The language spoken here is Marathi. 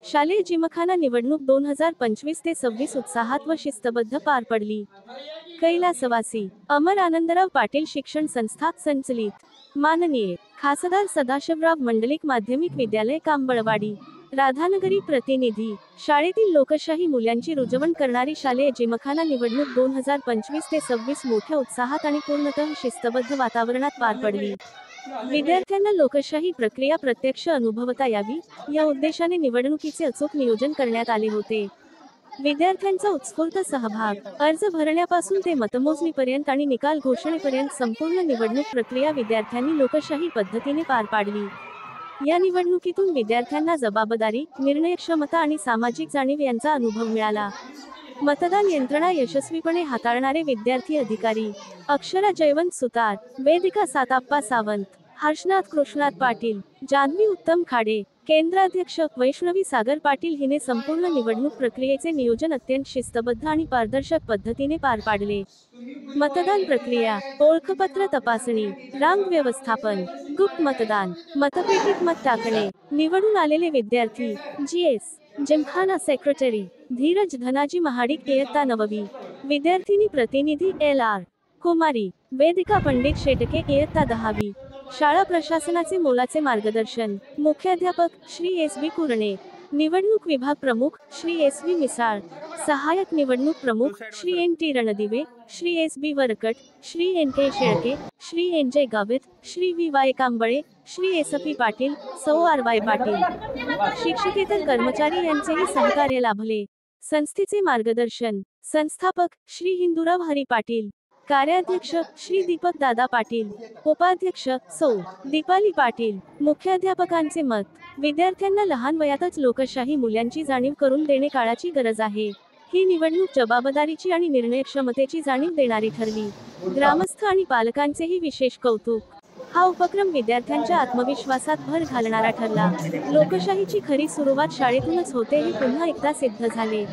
शालेय जिमखाना निवडणूक 2025 ते 26 उत्साहात व शिस्तबद्ध पार पडली। कैलासवासी अमर आनंदराव पाटील शिक्षण संस्था संचलित माननीय खासदार सदाशिवराव मंडलिक माध्यमिक विद्यालय कांबळवाडी राधानगरी प्रतिनिधी शाळेतील लोकशाही मूल्यांची रुजवण करणारी शालेय जिमखाना निवडणूक 2025 ते 26 मोठ्या उत्साहात आणि पूर्णतः शिस्तबद्ध वातावरणात पार पडली। विद्यार्थ्यांना लोकशाही प्रक्रिया प्रत्यक्ष अनुभवता यावी या उद्देशाने निवडणुकीचे अचूक नियोजन करण्यात आले होते। विद्यार्थ्यांचा उत्स्फूर्त सहभाग, अर्ज भरण्यापासून ते मतमोजणीपर्यंत आणि निकाल घोषणेपर्यंत संपूर्ण निवडणूक प्रक्रिया विद्यार्थ्यांनी लोकशाही पद्धतीने पार पाडली। या निवडणुकीतून विद्यार्थ्यांना जबाबदारी, निर्णयक्षमता आणि सामाजिक जाणीव यांचा अनुभव मिळाला। मतदान यंत्रणा यशस्वीपणे हाताळणारे विद्यार्थी अधिकारी अक्षरा जयवंत सुतार, वेदिका साताप्पा सावंत, हर्षनाथ कृष्णात पाटील, जान्हवी उत्तम खाडे, केंद्राध्यक्ष वैष्णवी सागर पाटील हिने संपूर्ण निवडणूक प्रक्रियेचे नियोजन अत्यंत शिस्तबद्ध आणि पारदर्शक पद्धतीने पार पाडले। मतदान प्रक्रिया, ओळखपत्र तपासणी, रांग व्यवस्थापन, गुप्त मतदान, मतपेटीत मत टाकणे, निवडून आलेले विद्यार्थी जीएस जिमखाना सेक्रेटरी धीरज धनाजी महाडिक इयत्ता 9वी, विद्यार्थिनी प्रतिनिधी LR कुमारी, वेदिका पंडित शेटके इयत्ता 10वी। शाळा प्रशासनाचे मोलाचे मार्गदर्शन मुख्याध्यापक श्री SB कुरणे, निवडणूक विभाग प्रमुख श्री SV मिसाळ, सहाय्यक निवडणूक प्रमुख Shri NT Randive, Shri SB वरकट, Shri NK Shelke, Shri NJ Gavit, Shri VY Kamble, Shri SP Patil, सौ RY पाटील, शिक्षकेतर कर्मचारी यांचेही सहकार्य लाभले। संस्थेचे मार्गदर्शन संस्थापक श्री हिंदुराव हरी पाटील, कार्याध्यक्ष श्री दीपक दादा पाटील, उपाध्यक्ष सौ दीपाली पाटील। मुख्याध्यापकांचे मत, विद्यार्थ्यांना लहान वयातच लोकशाही मूल्यांची जाणीव करून देणे काळाची गरज आहे। ही निवडणूक जबाबदारीची आणि निर्णयक्षमतेची जाणीव देणारी ठरली। ग्रामस्थ आणि पालकांचेही विशेष कौतुक। हा उपक्रम विद्यार्थ्यांच्या आत्मविश्वासात भर घालणारा ठरला। लोकशाहीची खरी सुरुवात शाळेतूनच होते हे पुन्हा एकदा सिद्ध झाले।